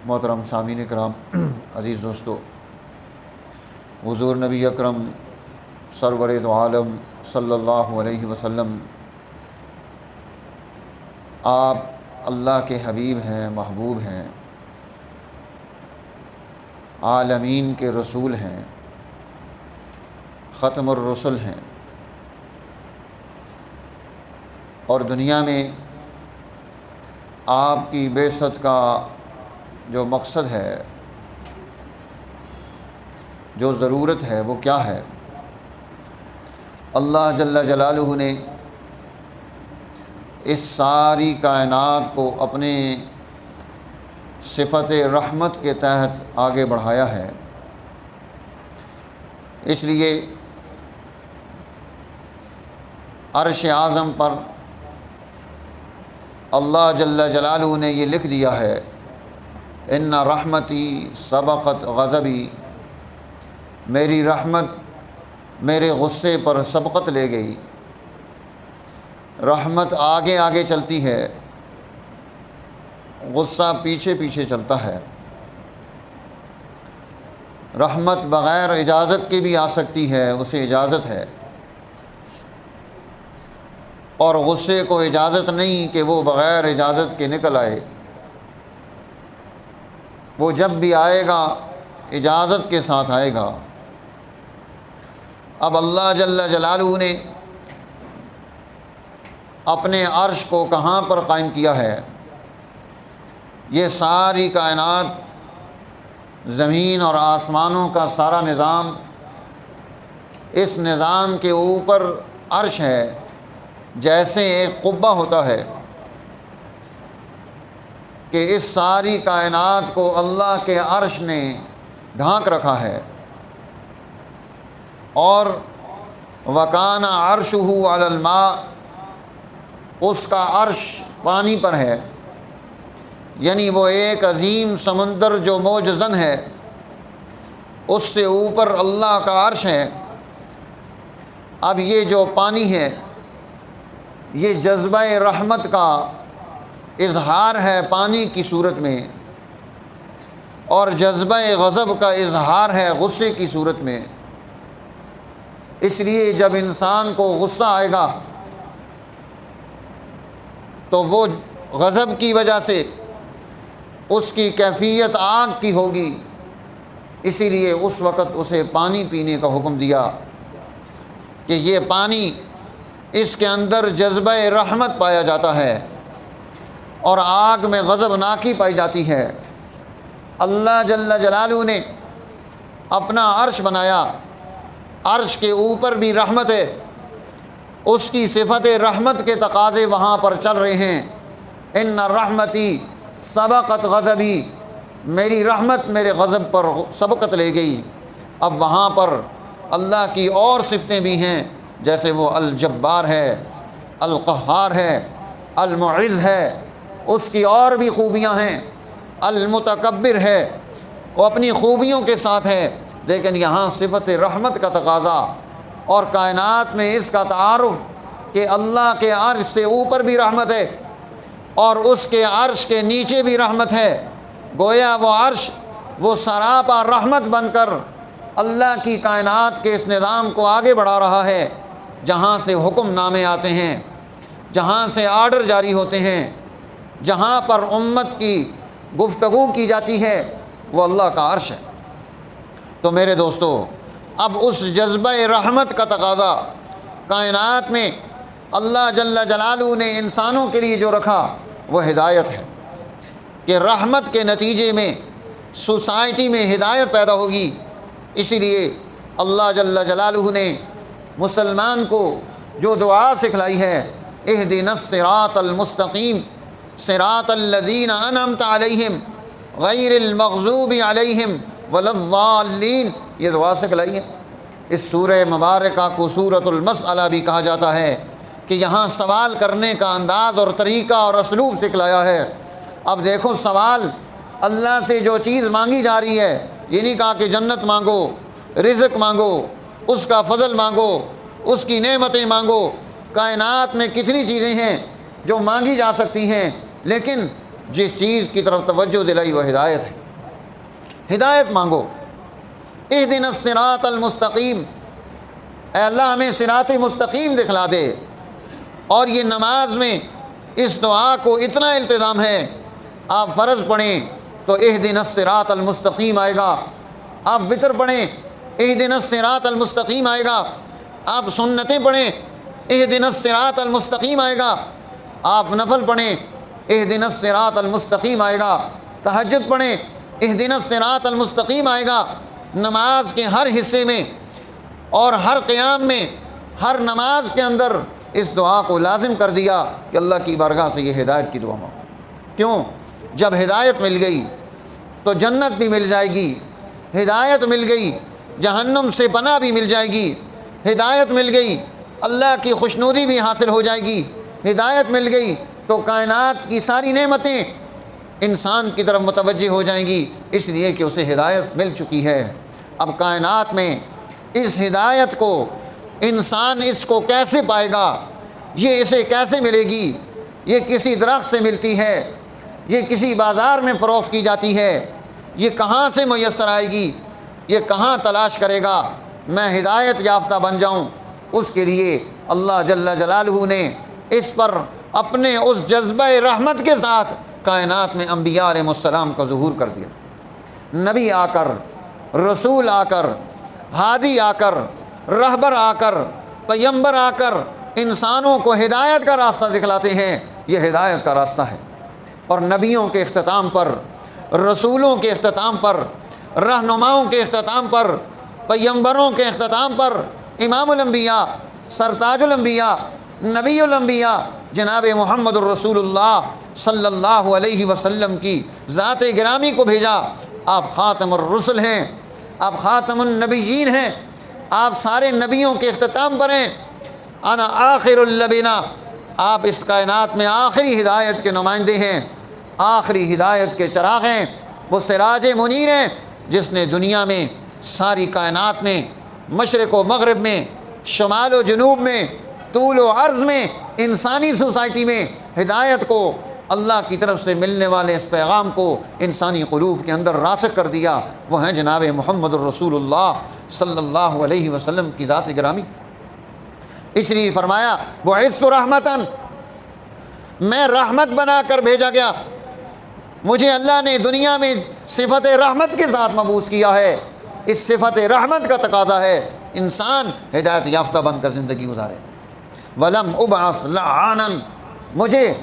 محترم سامعین کرام، عزیز دوستو، حضور نبی اکرم سرور دو عالم صلی اللہ علیہ وسلم آپ اللہ کے حبیب ہیں، محبوب ہیں، عالمین کے رسول ہیں، ختم الرسل ہیں، اور دنیا میں آپ کی بعثت کا جو مقصد ہے، جو ضرورت ہے، وہ کیا ہے؟ اللہ جل جلالہ نے اس ساری کائنات کو اپنے صفت رحمت کے تحت آگے بڑھایا ہے۔ اس لیے عرش اعظم پر اللہ جل جلالہ نے یہ لکھ دیا ہے، ان رحمتی سبقت غضبی، میری رحمت میرے غصے پر سبقت لے گئی۔ رحمت آگے آگے چلتی ہے، غصہ پیچھے پیچھے چلتا ہے۔ رحمت بغیر اجازت کے بھی آ سکتی ہے، اسے اجازت ہے، اور غصے کو اجازت نہیں کہ وہ بغیر اجازت کے نکل آئے۔ وہ جب بھی آئے گا اجازت کے ساتھ آئے گا۔ اب اللہ جل جلالہ نے اپنے عرش کو کہاں پر قائم کیا ہے؟ یہ ساری کائنات، زمین اور آسمانوں کا سارا نظام، اس نظام کے اوپر عرش ہے، جیسے ایک قبہ ہوتا ہے کہ اس ساری کائنات کو اللہ کے عرش نے ڈھانک رکھا ہے۔ اور وَكَانَ عَرْشُهُ عَلَى الْمَاءِ، اس کا عرش پانی پر ہے، یعنی وہ ایک عظیم سمندر جو موج زن ہے، اس سے اوپر اللہ کا عرش ہے۔ اب یہ جو پانی ہے، یہ جذبہ رحمت کا اظہار ہے پانی کی صورت میں، اور جذبہ غضب کا اظہار ہے غصے کی صورت میں۔ اس لیے جب انسان کو غصہ آئے گا تو وہ غضب کی وجہ سے اس کی کیفیت آگ کی ہوگی، اسی لیے اس وقت اسے پانی پینے کا حکم دیا کہ یہ پانی، اس کے اندر جذبہ رحمت پایا جاتا ہے اور آگ میں غضب ناکی پائی جاتی ہے۔ اللہ جل جلالہ نے اپنا عرش بنایا، عرش کے اوپر بھی رحمت ہے، اس کی صفت رحمت کے تقاضے وہاں پر چل رہے ہیں۔ ان رحمتی سبقت غضبی، میری رحمت میرے غضب پر سبقت لے گئی۔ اب وہاں پر اللہ کی اور صفتیں بھی ہیں، جیسے وہ الجبار ہے، القہار ہے، المعز ہے، اس کی اور بھی خوبیاں ہیں، المتکبر ہے، وہ اپنی خوبیوں کے ساتھ ہے، لیکن یہاں صفت رحمت کا تقاضا، اور کائنات میں اس کا تعارف کہ اللہ کے عرش سے اوپر بھی رحمت ہے اور اس کے عرش کے نیچے بھی رحمت ہے۔ گویا وہ عرش وہ سراپا رحمت بن کر اللہ کی کائنات کے اس نظام کو آگے بڑھا رہا ہے، جہاں سے حکم نامے آتے ہیں، جہاں سے آرڈر جاری ہوتے ہیں، جہاں پر امت کی گفتگو کی جاتی ہے، وہ اللہ کا عرش ہے۔ تو میرے دوستو، اب اس جذبہ رحمت کا تقاضا کائنات میں اللہ جل جلالہ نے انسانوں کے لیے جو رکھا، وہ ہدایت ہے، کہ رحمت کے نتیجے میں سوسائٹی میں ہدایت پیدا ہوگی۔ اسی لیے اللہ جل جلالہ نے مسلمان کو جو دعا سکھلائی ہے، اہدنا الصراط المستقیم صراط الذین انعمت علیہم غیر المغضوب علیہم ولا الضالین، یہ دعا سکھلائی ہے۔ اس سورہ مبارکہ کو سورۃ المسئلہ بھی کہا جاتا ہے کہ یہاں سوال کرنے کا انداز اور طریقہ اور اسلوب سکھلایا ہے۔ اب دیکھو، سوال اللہ سے جو چیز مانگی جا رہی ہے، یہ نہیں کہا کہ جنت مانگو، رزق مانگو، اس کا فضل مانگو، اس کی نعمتیں مانگو۔ کائنات میں کتنی چیزیں ہیں جو مانگی جا سکتی ہیں، لیکن جس چیز کی طرف توجہ دلائی وہ ہدایت ہے۔ ہدایت مانگو، اہدنا الصراط المستقیم، اے اللہ ہمیں صراط مستقیم دکھلا دے۔ اور یہ نماز میں اس دعا کو اتنا التزام ہے، آپ فرض پڑھیں تو اہدنا الصراط المستقیم آئے گا، آپ وتر پڑھیں اہدنا الصراط المستقیم آئے گا، آپ سنتیں پڑھیں اہدنا الصراط المستقیم آئے گا، آپ نفل پڑھیں اہدنا الصراط المستقیم آئے گا، تہجد پڑھیں اہدنا الصراط المستقیم آئے گا۔ نماز کے ہر حصے میں اور ہر قیام میں، ہر نماز کے اندر اس دعا کو لازم کر دیا کہ اللہ کی بارگاہ سے یہ ہدایت کی دعا مانگو۔ کیوں؟ جب ہدایت مل گئی تو جنت بھی مل جائے گی، ہدایت مل گئی جہنم سے پناہ بھی مل جائے گی، ہدایت مل گئی اللہ کی خوشنودی بھی حاصل ہو جائے گی، ہدایت مل گئی تو کائنات کی ساری نعمتیں انسان کی طرف متوجہ ہو جائیں گی، اس لیے کہ اسے ہدایت مل چکی ہے۔ اب کائنات میں اس ہدایت کو انسان اس کو کیسے پائے گا؟ یہ اسے کیسے ملے گی؟ یہ کسی درخت سے ملتی ہے، یہ کسی بازار میں فروخت کی جاتی ہے، یہ کہاں سے میسر آئے گی؟ یہ کہاں تلاش کرے گا میں ہدایت یافتہ بن جاؤں؟ اس کے لیے اللہ جل جلالہ نے اس پر اپنے اس جذبہ رحمت کے ساتھ کائنات میں انبیاء علیہ السلام کا ظہور کر دیا۔ نبی آ کر، رسول آ کر، ہادی آ کر، رہبر آ کر، پیغمبر آ کر انسانوں کو ہدایت کا راستہ دکھلاتے ہیں۔ یہ ہدایت کا راستہ ہے۔ اور نبیوں کے اختتام پر، رسولوں کے اختتام پر، رہنماؤں کے اختتام پر، پیغمبروں کے اختتام پر امام الانبیاء، سرتاج الانبیاء، نبی الانبیاء جناب محمد الرسول اللہ صلی اللہ علیہ وسلم کی ذات گرامی کو بھیجا۔ آپ خاتم الرسل ہیں، آپ خاتم النبیین ہیں، آپ سارے نبیوں کے اختتام پر ہیں۔ انا آخر اللبنا، آپ اس کائنات میں آخری ہدایت کے نمائندے ہیں، آخری ہدایت کے چراغ ہیں، وہ سراج منیر ہیں جس نے دنیا میں ساری کائنات میں، مشرق و مغرب میں، شمال و جنوب میں، طول و عرض میں، انسانی سوسائٹی میں ہدایت کو، اللہ کی طرف سے ملنے والے اس پیغام کو انسانی قلوب کے اندر راسخ کر دیا۔ وہ ہیں جناب محمد الرسول اللہ صلی اللہ علیہ وسلم کی ذات گرامی۔ اس لیے فرمایا بعثت رحمتاً، میں رحمت بنا کر بھیجا گیا، مجھے اللہ نے دنیا میں صفت رحمت کے ساتھ مبعوث کیا ہے۔ اس صفت رحمت کا تقاضا ہے انسان ہدایت یافتہ بن کر زندگی گزارے۔ ولم ابعث لعانا، مجھے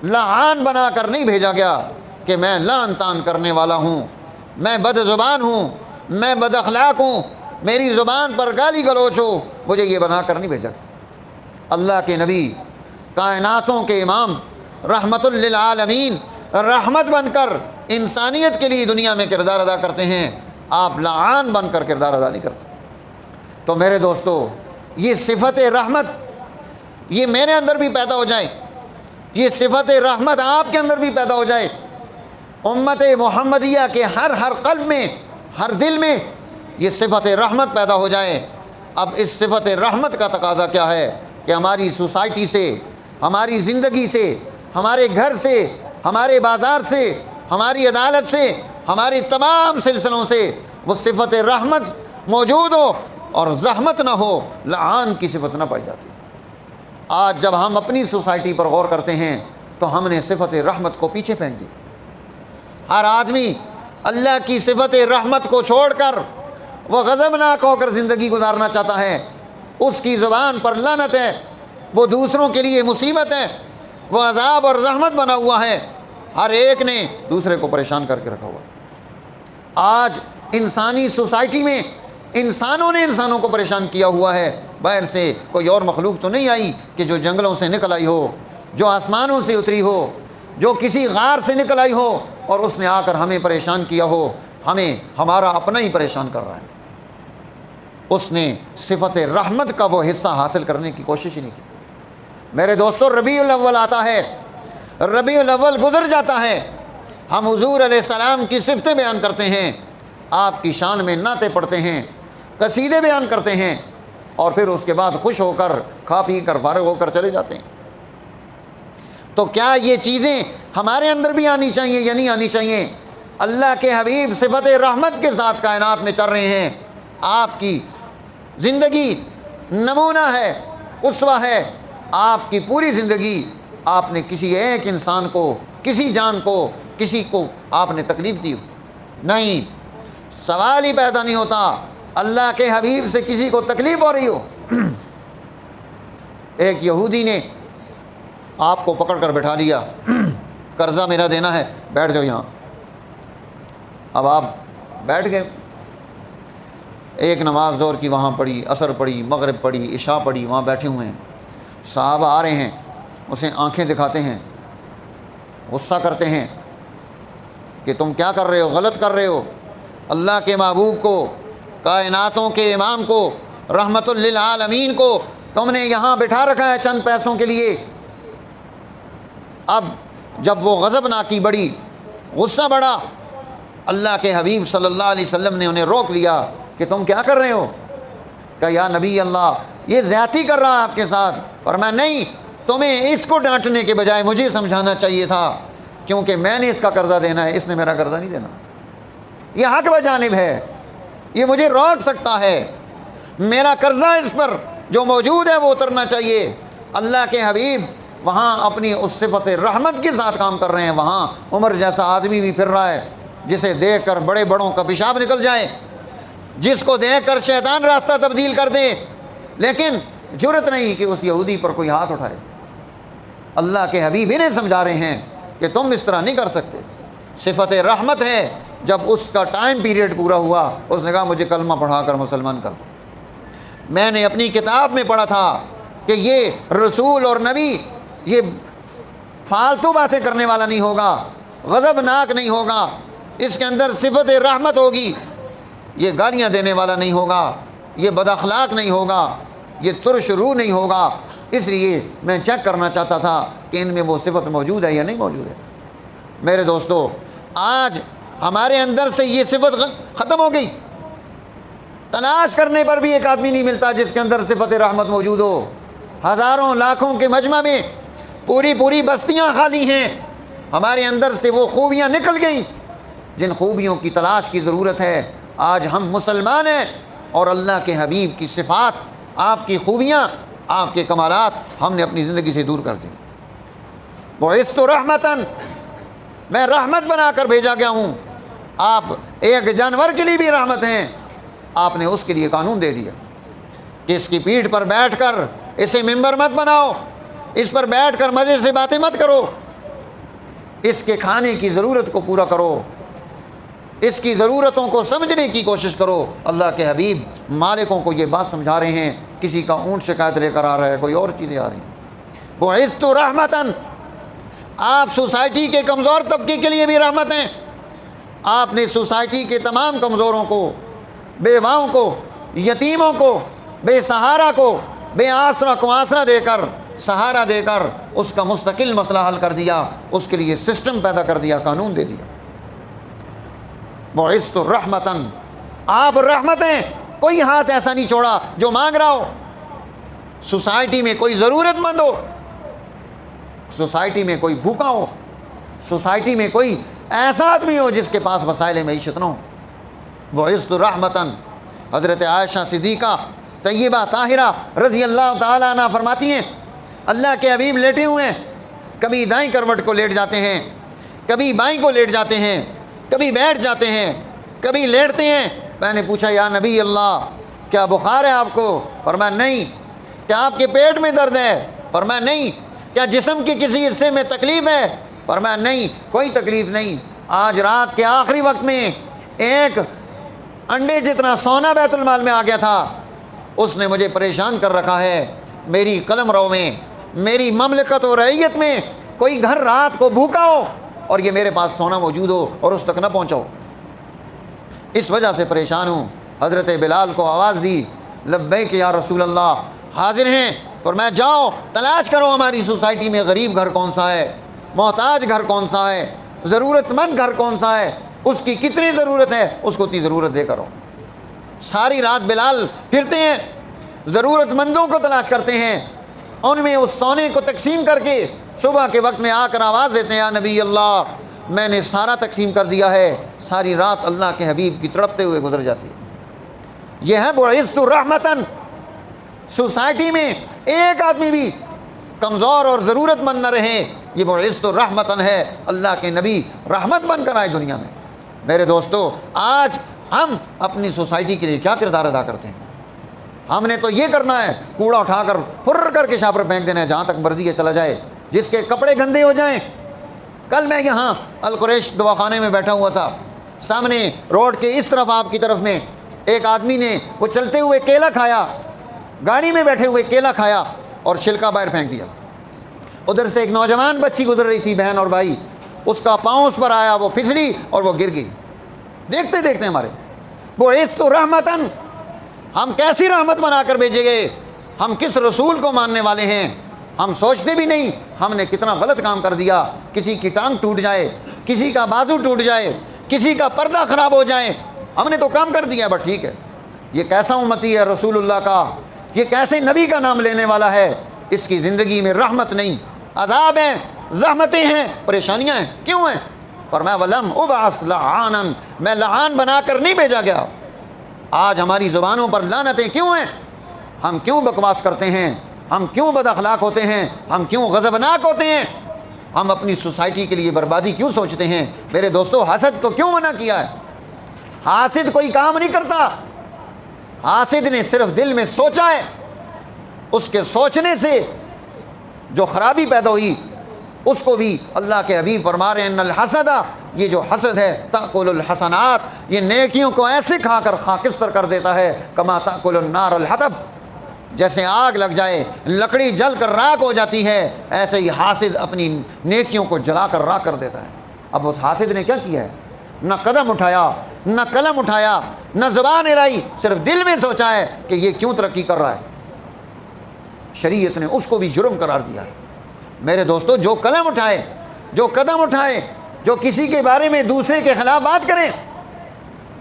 لعان بنا کر نہیں بھیجا گیا کہ میں لعن تان کرنے والا ہوں، میں بد زبان ہوں، میں بد اخلاق ہوں، میری زبان پر گالی گلوچ ہو، مجھے یہ بنا کر نہیں بھیجا گیا۔ اللہ کے نبی، کائناتوں کے امام، رحمت للعالمین، رحمت بن کر انسانیت کے لیے دنیا میں کردار ادا کرتے ہیں، آپ لعان بن کر کردار ادا نہیں کرتے۔ تو میرے دوستو، یہ صفت رحمت یہ میرے اندر بھی پیدا ہو جائے، یہ صفت رحمت آپ کے اندر بھی پیدا ہو جائے، امت محمدیہ کے ہر قلب میں، ہر دل میں یہ صفت رحمت پیدا ہو جائے۔ اب اس صفت رحمت کا تقاضا کیا ہے کہ ہماری سوسائٹی سے، ہماری زندگی سے، ہمارے گھر سے، ہمارے بازار سے، ہماری عدالت سے، ہماری تمام سلسلوں سے وہ صفت رحمت موجود ہو اور زحمت نہ ہو، لعان کی صفت نہ پائی جاتی۔ آج جب ہم اپنی سوسائٹی پر غور کرتے ہیں تو ہم نے صفت رحمت کو پیچھے پھینک دی۔ ہر آدمی اللہ کی صفت رحمت کو چھوڑ کر وہ غضبناک ہو کر زندگی گزارنا چاہتا ہے، اس کی زبان پر لعنت ہے، وہ دوسروں کے لیے مصیبت ہے، وہ عذاب اور رحمت بنا ہوا ہے، ہر ایک نے دوسرے کو پریشان کر کے رکھا ہوا ہے۔ آج انسانی سوسائٹی میں انسانوں نے انسانوں کو پریشان کیا ہوا ہے، باہر سے کوئی اور مخلوق تو نہیں آئی کہ جو جنگلوں سے نکل آئی ہو، جو آسمانوں سے اتری ہو، جو کسی غار سے نکل آئی ہو اور اس نے آ کر ہمیں پریشان کیا ہو، ہمیں ہمارا اپنا ہی پریشان کر رہا ہے۔ اس نے صفت رحمت کا وہ حصہ حاصل کرنے کی کوشش ہی نہیں کی۔ میرے دوستو، ربیع الاول آتا ہے، ربیع الاول گزر جاتا ہے، ہم حضور علیہ السلام کی صفتیں بیان کرتے ہیں، آپ کی شان میں نعتیں پڑھتے ہیں، قصیدے بیان کرتے ہیں، اور پھر اس کے بعد خوش ہو کر کھا پی کر فارغ ہو کر چلے جاتے ہیں۔ تو کیا یہ چیزیں ہمارے اندر بھی آنی چاہیے یا نہیں آنی چاہیے؟ اللہ کے حبیب صفت رحمت کے ساتھ کائنات میں چل رہے ہیں، آپ کی زندگی نمونہ ہے، اسوہ ہے، آپ کی پوری زندگی آپ نے کسی ایک انسان کو، کسی جان کو، کسی کو آپ نے تکلیف دی؟ نہیں، سوال ہی پیدا نہیں ہوتا اللہ کے حبیب سے کسی کو تکلیف ہو رہی ہو۔ ایک یہودی نے آپ کو پکڑ کر بٹھا لیا، قرضہ میرا دینا ہے، بیٹھ جاؤ یہاں۔ اب آپ بیٹھ گئے، ایک نماز ظہر کی وہاں پڑھی، عصر پڑھی، مغرب پڑھی، عشاء پڑھی، وہاں بیٹھے ہوئے ہیں، صحابہ آ رہے ہیں، اسے آنکھیں دکھاتے ہیں، غصہ کرتے ہیں کہ تم کیا کر رہے ہو، غلط کر رہے ہو، اللہ کے محبوب کو، کائناتوں کے امام کو، رحمت للعالمین کو تم نے یہاں بٹھا رکھا ہے چند پیسوں کے لیے۔ اب جب وہ غضب ناکی بڑھی، غصہ بڑھا، اللہ کے حبیب صلی اللہ علیہ وسلم نے انہیں روک لیا کہ تم کیا کر رہے ہو؟ کہ یا نبی اللہ یہ زیادتی کر رہا ہے آپ کے ساتھ۔ فرمایا نہیں، تمہیں اس کو ڈانٹنے کے بجائے مجھے سمجھانا چاہیے تھا، کیونکہ میں نے اس کا قرضہ دینا ہے، اس نے میرا قرضہ نہیں دینا، یہ حق بجانب ہے، یہ مجھے روک سکتا ہے، میرا قرضہ اس پر جو موجود ہے وہ اترنا چاہیے۔ اللہ کے حبیب وہاں اپنی اس صفت رحمت کے ساتھ کام کر رہے ہیں، وہاں عمر جیسا آدمی بھی پھر رہا ہے جسے دیکھ کر بڑے بڑوں کا پیشاب نکل جائے، جس کو دیکھ کر شیطان راستہ تبدیل کر دے، لیکن جرت نہیں کہ اس یہودی پر کوئی ہاتھ اٹھائے۔ اللہ کے حبیب انہیں سمجھا رہے ہیں کہ تم اس طرح نہیں کر سکتے، صفت رحمت ہے۔ جب اس کا ٹائم پیریڈ پورا ہوا، اس نے کہا مجھے کلمہ پڑھا کر مسلمان کر دو۔ میں نے اپنی کتاب میں پڑھا تھا کہ یہ رسول اور نبی یہ فالتو باتیں کرنے والا نہیں ہوگا، غضبناک نہیں ہوگا، اس کے اندر صفت رحمت ہوگی، یہ گالیاں دینے والا نہیں ہوگا، یہ بد اخلاق نہیں ہوگا، یہ ترش روح نہیں ہوگا۔ اس لیے میں چیک کرنا چاہتا تھا کہ ان میں وہ صفت موجود ہے یا نہیں موجود ہے۔ میرے دوستو، آج ہمارے اندر سے یہ صفت ختم ہو گئی، تلاش کرنے پر بھی ایک آدمی نہیں ملتا جس کے اندر صفت رحمت موجود ہو۔ ہزاروں لاکھوں کے مجمع میں پوری بستیاں خالی ہیں، ہمارے اندر سے وہ خوبیاں نکل گئیں جن خوبیوں کی تلاش کی ضرورت ہے۔ آج ہم مسلمان ہیں اور اللہ کے حبیب کی صفات، آپ کی خوبیاں، آپ کے کمالات ہم نے اپنی زندگی سے دور کر دی۔ بعثت رحمتاً، میں رحمت بنا کر بھیجا گیا ہوں۔ آپ ایک جانور کے لیے بھی رحمت ہیں، آپ نے اس کے لیے قانون دے دیا کہ اس کی پیٹھ پر بیٹھ کر اسے ممبر مت بناؤ، اس پر بیٹھ کر مزے سے باتیں مت کرو، اس کے کھانے کی ضرورت کو پورا کرو، اس کی ضرورتوں کو سمجھنے کی کوشش کرو۔ اللہ کے حبیب مالکوں کو یہ بات سمجھا رہے ہیں، کسی کا اونٹ شکایت لے کر آ رہا ہے، کوئی اور چیزیں آ رہی ہیں۔ بعثت رحمتاً، آپ سوسائٹی کے کمزور طبقے کے لیے بھی رحمت ہیں۔ آپ نے سوسائٹی کے تمام کمزوروں کو، بیواؤں کو، یتیموں کو، بے سہارا کو، بے آسرا کو آسرا دے کر، سہارا دے کر اس کا مستقل مسئلہ حل کر دیا، اس کے لیے سسٹم پیدا کر دیا، قانون دے دیا۔ بعثت رحمتاً، آپ رحمت ہیں، کوئی ہاتھ ایسا نہیں چھوڑا جو مانگ رہا ہو۔ سوسائٹی میں کوئی ضرورت مند ہو، سوسائٹی میں کوئی بھوکا ہو، سوسائٹی میں کوئی ایسا آدمی ہو جس کے پاس وسائل معیشت نہ ہو۔ بعثت رحمتاً، حضرت عائشہ صدیقہ طیبہ طاہرہ رضی اللہ تعالیٰ عنہ فرماتی ہیں، اللہ کے حبیب لیٹے ہوئے ہیں، کبھی دائیں کروٹ کو لیٹ جاتے ہیں، کبھی بائیں کو لیٹ جاتے ہیں، کبھی بیٹھ جاتے ہیں، کبھی لیٹتے ہیں۔ میں نے پوچھا یا نبی اللہ کیا بخار ہے آپ کو؟ فرمایا نہیں۔ کیا آپ کے پیٹ میں درد ہے؟ فرمایا نہیں۔ کیا جسم کے کسی حصے میں تکلیف ہے؟ فرمایا نہیں، کوئی تکلیف نہیں۔ آج رات کے آخری وقت میں ایک انڈے جتنا سونا بیت المال میں آ گیا تھا، اس نے مجھے پریشان کر رکھا ہے۔ میری قلم رو میں، میری مملکت و رعیت میں کوئی گھر رات کو بھوکا ہو اور یہ میرے پاس سونا موجود ہو اور اس تک نہ پہنچا ہو، اس وجہ سے پریشان ہوں۔ حضرت بلال کو آواز دی، لبیک یا رسول اللہ، حاضر ہیں۔ فرمایا جاؤ تلاش کرو ہماری سوسائٹی میں غریب گھر کون سا ہے، محتاج گھر کون سا ہے، ضرورت مند گھر کون سا ہے، اس کی کتنی ضرورت ہے، اس کو اتنی ضرورت دے کرو۔ ساری رات بلال پھرتے ہیں، ضرورت مندوں کو تلاش کرتے ہیں، ان میں اس سونے کو تقسیم کر کے صبح کے وقت میں آ کر آواز دیتے ہیں یا نبی اللہ میں نے سارا تقسیم کر دیا ہے، ساری رات اللہ کے حبیب کی تڑپتے ہوئے گزر جاتی ہے۔ یہ ہے بعثت رحمتاً۔ سوسائٹی میں ایک آدمی بھی کمزور اور ضرورت مند نہ رہے، یہ بعثت رحمتاً ہے، اللہ کے نبی رحمت بن کر آئے دنیا میں۔ میرے دوستو، آج ہم اپنی سوسائٹی کے لیے کیا کردار ادا کرتے ہیں؟ ہم نے تو یہ کرنا ہے کوڑا اٹھا کر پھر کر کے شاہ پر پھینک دینا ہے، جہاں تک مرضی ہے چلا جائے، جس کے کپڑے گندے ہو جائیں۔ کل میں یہاں القریش دواخانے میں بیٹھا ہوا تھا، سامنے روڈ کے اس طرف آپ کی طرف میں ایک آدمی نے وہ چلتے ہوئے کیلا کھایا، گاڑی میں بیٹھے ہوئے کیلا کھایا اور چھلکا باہر پھینک دیا۔ ادھر سے ایک نوجوان بچی گزر رہی تھی، بہن اور بھائی، اس کا پاؤں اس پر آیا، وہ پھسلی اور وہ گر گئی۔ دیکھتے دیکھتے ہمارے بعثت رحمتاً، ہم کیسی رحمت بنا کر بھیجے گئے، ہم کس رسول کو ماننے والے ہیں، ہم سوچتے بھی نہیں ہم نے کتنا غلط کام کر دیا۔ کسی کی ٹانگ ٹوٹ جائے، کسی کا بازو ٹوٹ جائے، کسی کا پردہ خراب ہو جائے، ہم نے تو کام کر دیا، بٹ ٹھیک ہے، یہ کیسا امتی ہے رسول اللہ کا، یہ کیسے نبی کا نام لینے والا ہے، اس کی زندگی میں رحمت نہیں، عذاب ہیں، زحمتیں ہیں، پریشانیاں ہیں۔ کیوں ہیں؟ فرمایا وَلَمْ أُبْعَثْ لَعَانًا، میں لعان بنا کر نہیں بھیجا گیا۔ آج ہماری زبانوں پر لعنتیں کیوں ہیں؟ ہم کیوں بکواس کرتے ہیں؟ ہم کیوں بد اخلاق ہوتے ہیں؟ ہم کیوں غضبناک ہوتے ہیں؟ ہم اپنی سوسائٹی کے لیے بربادی کیوں سوچتے ہیں؟ میرے دوستو، حسد کو کیوں منع کیا ہے؟ حاسد کوئی کام نہیں کرتا، حاسد نے صرف دل میں سوچا ہے، اس کے سوچنے سے جو خرابی پیدا ہوئی اس کو بھی اللہ کے حبیب فرما رہے ہیں ان الحسد، یہ جو حسد ہے تاکل الحسنات، یہ نیکیوں کو ایسے کھا کر خاکستر کر دیتا ہے، کما تاکل النار الحطب، جیسے آگ لگ جائے لکڑی جل کر راکھ ہو جاتی ہے، ایسے ہی حاسد اپنی نیکیوں کو جلا کر راکھ کر دیتا ہے۔ اب اس حاسد نے کیا کیا ہے؟ نہ قدم اٹھایا، نہ قلم اٹھایا، نہ زبان ہلائی، صرف دل میں سوچا ہے کہ یہ کیوں ترقی کر رہا ہے۔ شریعت نے اس کو بھی جرم قرار دیا ہے۔ میرے دوستو، جو قلم اٹھائے، جو قدم اٹھائے، جو کسی کے بارے میں دوسرے کے خلاف بات کرے،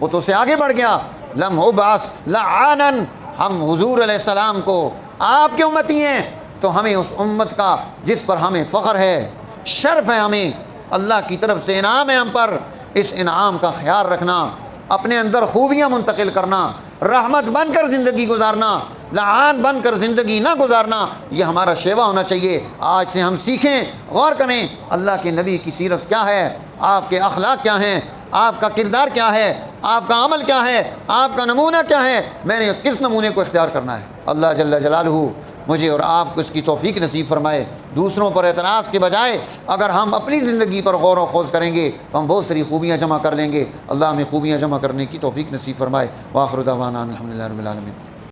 وہ تو اس سے آگے بڑھ گیا۔ لم ابعث لعانا، ہم حضور علیہ السلام کو آپ کے امتی ہیں تو ہمیں اس امت کا جس پر ہمیں فخر ہے، شرف ہے، ہمیں اللہ کی طرف سے انعام ہے ہم پر، اس انعام کا خیال رکھنا، اپنے اندر خوبیاں منتقل کرنا، رحمت بن کر زندگی گزارنا، لعان بن کر زندگی نہ گزارنا، یہ ہمارا شیوا ہونا چاہیے۔ آج سے ہم سیکھیں، غور کریں اللہ کے نبی کی سیرت کیا ہے، آپ کے اخلاق کیا ہیں، آپ کا کردار کیا ہے، آپ کا عمل کیا ہے، آپ کا نمونہ کیا ہے، میں نے کس نمونے کو اختیار کرنا ہے۔ اللہ جل جلالہ مجھے اور آپ کو اس کی توفیق نصیب فرمائے۔ دوسروں پر اعتراض کے بجائے اگر ہم اپنی زندگی پر غور و خوض کریں گے تو ہم بہت ساری خوبیاں جمع کر لیں گے۔ اللہ ہمیں خوبیاں جمع کرنے کی توفیق نصیب فرمائے۔ وآخر دعوانا الحمدللہ رب العالمین۔